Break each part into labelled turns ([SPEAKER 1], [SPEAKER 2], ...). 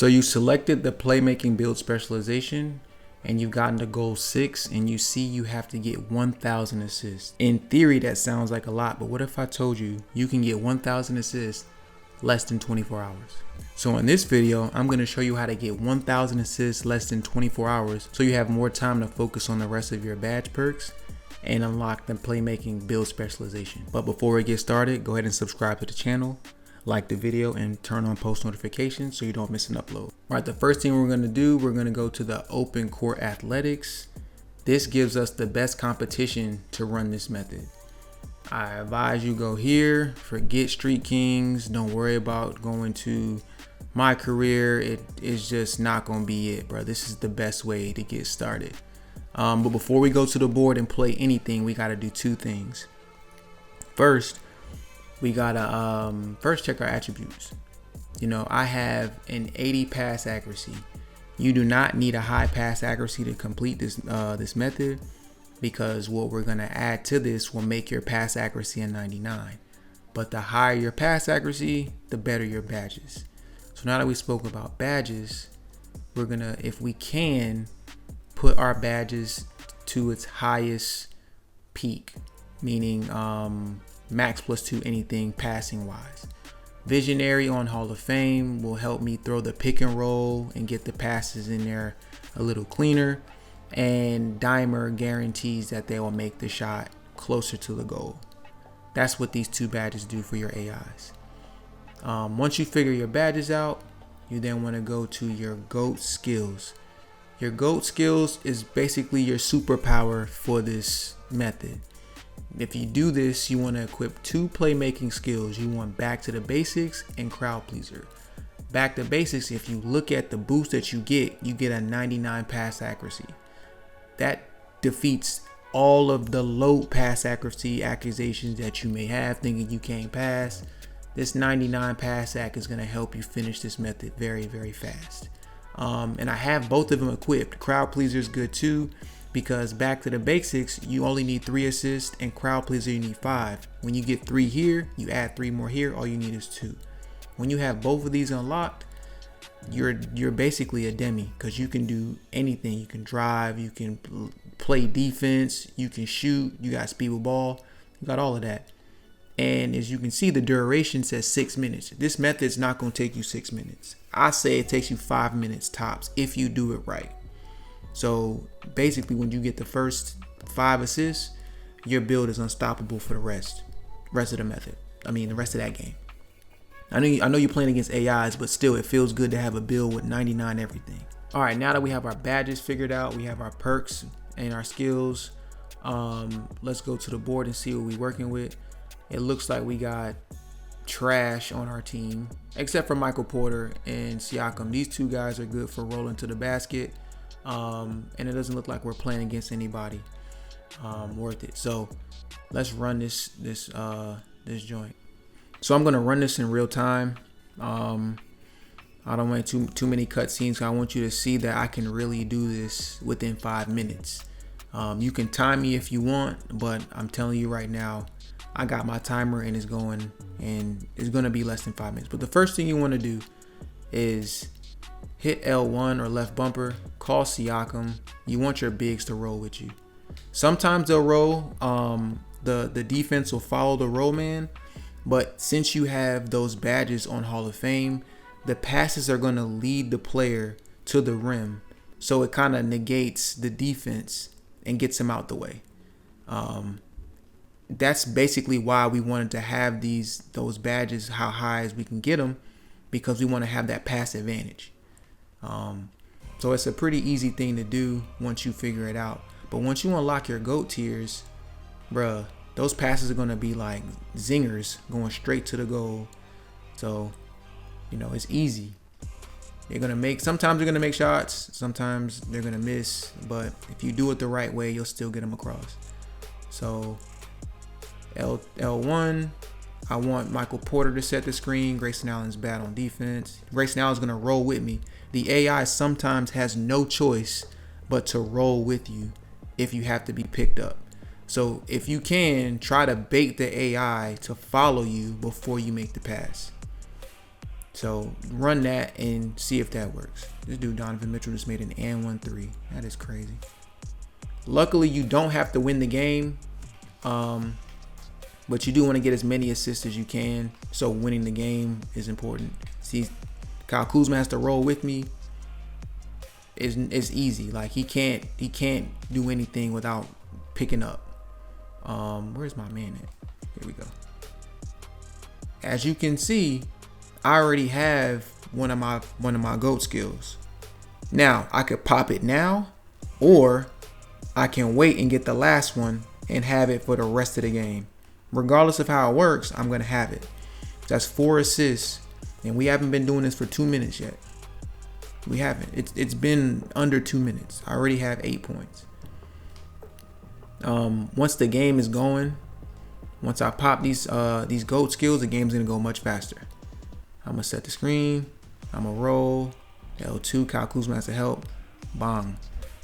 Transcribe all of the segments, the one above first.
[SPEAKER 1] So you selected the playmaking build specialization and you've gotten to goal 6 and you see you have to get 1,000 assists. In theory, that sounds like a lot, but what if I told you you can get 1,000 assists less than 24 hours? So in this video, I'm going to show you how to get 1,000 assists less than 24 hours so you have more time to focus on the rest of your badge perks and unlock the playmaking build specialization. But before we get started, go ahead and subscribe to the channel, like the video, and turn on post notifications so you don't miss an upload. All right, the first thing we're going to do, we're going to go to the open court athletics. This gives us the best competition to run this method. I advise you go here, forget Street Kings, don't worry about going to MyCareer. It is just not going to be it, bro. This is the best way to get started. But before we go to the board and play anything, we got to do two things. First, we got to first check our attributes. You know, I have an 80 pass accuracy. You do not need a high pass accuracy to complete this this method, because what we're going to add to this will make your pass accuracy a 99. But the higher your pass accuracy, the better your badges. So now that we spoke about badges, we're going to, if we can, put our badges to its highest peak, meaning max +2 anything passing wise. Visionary on Hall of Fame will help me throw the pick and roll and get the passes in there a little cleaner. And Dimer guarantees that they will make the shot closer to the goal. That's what these two badges do for your AIs. Once you figure your badges out, you then want to go to your GOAT skills. Your GOAT skills is basically your superpower for this method. If you do this, you want to equip 2 playmaking skills. You want back to the basics and crowd pleaser. Back to basics, if you look at the boost that you get a 99 pass accuracy. That defeats all of the low pass accuracy accusations that you may have thinking you can't pass. This 99 pass ac is going to help you finish this method very, very fast. And I have both of them equipped. Crowd pleaser is good too, because back to the basics, you only need 3 assists, and crowd pleaser you need 5. When you get 3 here, you add 3 more here, all you need is 2. When you have both of these unlocked, you're basically a demi, because you can do anything. You can drive, you can play defense, you can shoot, you got speed with ball, you got all of that. And as you can see, the duration says 6 minutes. This method is not going to take you 6 minutes. I say it takes you 5 minutes tops if you do it right. So basically, when you get the first 5 assists, your build is unstoppable for the rest of the method. I mean, the rest of that game. I know you're playing against AIs, but still, it feels good to have a build with 99 everything. All right, now that we have our badges figured out, we have our perks and our skills. Let's go to the board and see what we're working with. It looks like we got trash on our team, except for Michael Porter and Siakam. These 2 guys are good for rolling to the basket, and it doesn't look like we're playing against anybody worth it. So let's run this joint. So I'm gonna run this in real time. I don't want too many cutscenes. I want you to see that I can really do this within 5 minutes. You can time me if you want, but I'm telling you right now, I got my timer and it's going, and it's gonna be less than 5 minutes. But the first thing you want to do is hit L1 or left bumper, call Siakam. You want your bigs to roll with you. Sometimes they'll roll. The defense will follow the roll man. But since you have those badges on Hall of Fame, the passes are going to lead the player to the rim. So it kind of negates the defense and gets him out the way. That's basically why we wanted to have those badges how high as we can get them, because we want to have that pass advantage. So it's a pretty easy thing to do once you figure it out. But once you unlock your GOAT tiers, bruh, those passes are going to be like zingers going straight to the goal. So, you know, it's easy. Sometimes they're going to make shots. Sometimes they're going to miss. But if you do it the right way, you'll still get them across. So L1, I want Michael Porter to set the screen. Grayson Allen's bad on defense. Grayson Allen's going to roll with me. The AI sometimes has no choice but to roll with you if you have to be picked up. So if you can, try to bait the AI to follow you before you make the pass. So run that and see if that works. This dude Donovan Mitchell just made an and 1-3. That is crazy. Luckily, you don't have to win the game, but you do want to get as many assists as you can. So winning the game is important. See, Kyle Kuzma has to roll with me. It's easy. Like he can't do anything without picking up. Where's my man at? Here we go. As you can see, I already have one of my GOAT skills. Now I could pop it now, or I can wait and get the last one and have it for the rest of the game. Regardless of how it works, I'm gonna have it. That's 4 assists, and we haven't been doing this for 2 minutes yet. We haven't. It's been under 2 minutes. I already have 8 points. Once the game is going, once I pop these GOAT skills, the game's gonna go much faster. I'm gonna set the screen. I'm gonna roll. L2. Kyle Kuzma has to help. Bang.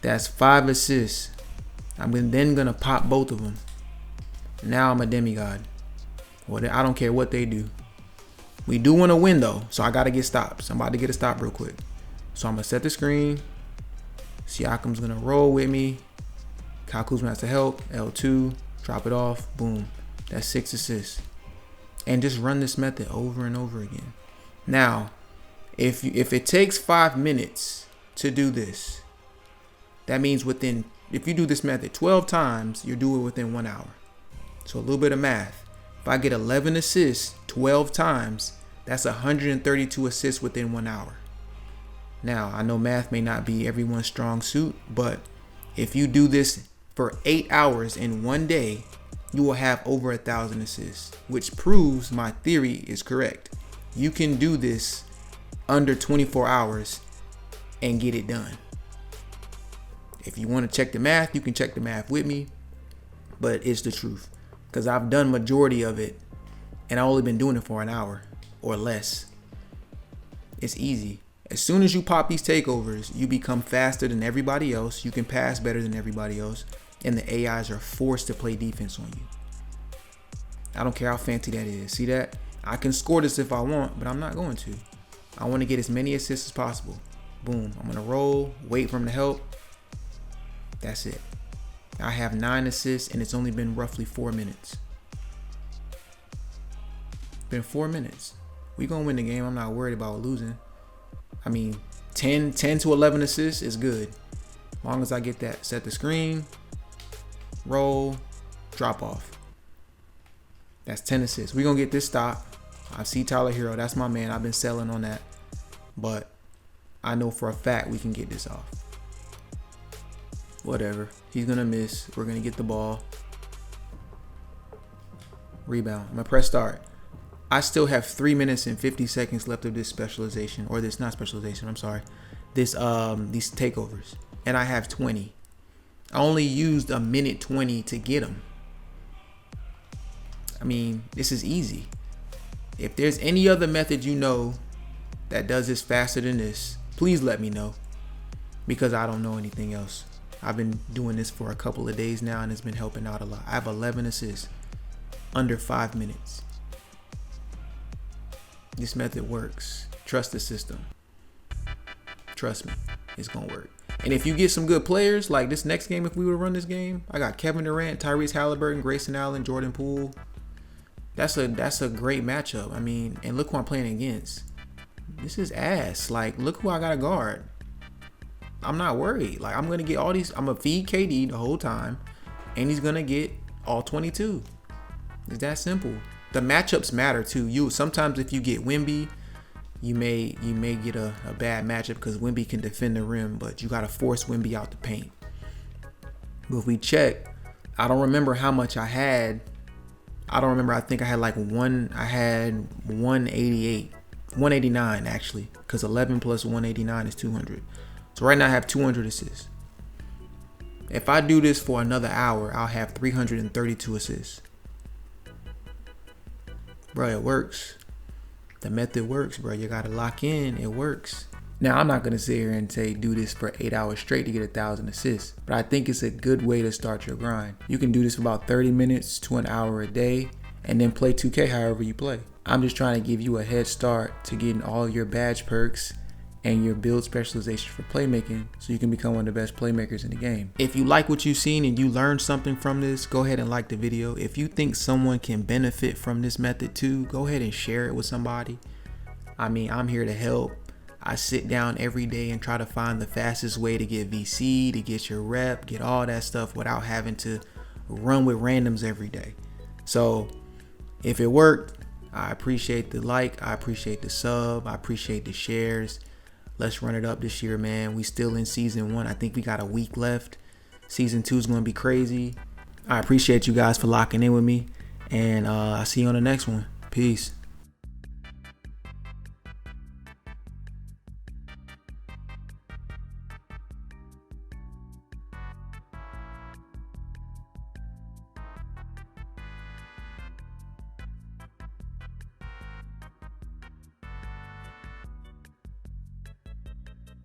[SPEAKER 1] That's 5 assists. I'm then gonna pop both of them. Now I'm a demigod. Well, I don't care what they do. We do want to win though, so I gotta get stops. I'm about to get a stop real quick. So I'm gonna set the screen. Siakam's gonna roll with me. Kyle Kuzma has to help. L2. Drop it off. Boom. That's 6 assists. And just run this method over and over again. Now, if it takes 5 minutes to do this, that means if you do this method 12 times, you'll do it within 1 hour. So a little bit of math. If I get 11 assists 12 times, that's 132 assists within 1 hour. Now, I know math may not be everyone's strong suit, but if you do this for 8 hours in 1 day, you will have over 1,000 assists, which proves my theory is correct. You can do this under 24 hours and get it done. If you want to check the math, you can check the math with me, but it's the truth because I've done majority of it and I've only been doing it for an hour or less. It's easy. As soon as you pop these takeovers, you become faster than everybody else. You can pass better than everybody else, and the AIs are forced to play defense on you. I don't care how fancy that is. See that? I can score this if I want, but I'm not going to. I want to get as many assists as possible. Boom. I'm going to roll, wait for him to help. That's it. I have 9 assists, and it's only been roughly 4 minutes. Been 4 minutes. We going to win the game. I'm not worried about losing. I mean, 10 to 11 assists is good. As long as I get that. Set the screen. Roll. Drop off. That's 10 assists. We're going to get this stop. I see Tyler Hero. That's my man. I've been selling on that. But I know for a fact we can get this off. Whatever. He's going to miss. We're going to get the ball. Rebound. I'm going to press start. I still have 3 minutes and 50 seconds left of this specialization. Or this, not specialization, I'm sorry. These takeovers. And I have 20. I only used 1:20 to get them. I mean, this is easy. If there's any other method you know that does this faster than this, please let me know. Because I don't know anything else. I've been doing this for a couple of days now and it's been helping out a lot. I have 11 assists. Under 5 minutes. This method works. Trust the system. Trust me, it's gonna work. And if you get some good players, like this next game, if we were to run this game, I got Kevin Durant, Tyrese Halliburton, Grayson Allen, Jordan Poole. That's a great matchup. I mean, and look who I'm playing against. This is ass. Like, look who I got to guard. I'm not worried. Like, I'm gonna get all these. I'm gonna feed KD the whole time, and he's gonna get all 22. It's that simple. The matchups matter too. Sometimes if you get Wemby, you may get a bad matchup because Wemby can defend the rim, but you gotta force Wemby out the paint. But if we check, I don't remember how much I had. I don't remember. I think I had like 188, 189 actually, because 11 plus 189 is 200. So right now I have 200 assists. If I do this for another hour, I'll have 332 assists. Bro, it works. The method works, bro. You gotta lock in. It works. Now, I'm not gonna sit here and say do this for 8 hours straight to get 1,000 assists, but I think it's a good way to start your grind. You can do this for about 30 minutes to an hour a day, and then play 2K however you play. I'm just trying to give you a head start to getting all your badge perks and your build specialization for playmaking so you can become one of the best playmakers in the game. If you like what you've seen and you learned something from this, go ahead and like the video. If you think someone can benefit from this method too, go ahead and share it with somebody. I mean, I'm here to help. I sit down every day and try to find the fastest way to get VC, to get your rep, get all that stuff without having to run with randoms every day. So if it worked, I appreciate the like, I appreciate the sub, I appreciate the shares. Let's run it up this year, man. We still in season 1. I think we got a week left. Season 2 is going to be crazy. I appreciate you guys for locking in with me. And I'll see you on the next one. Peace.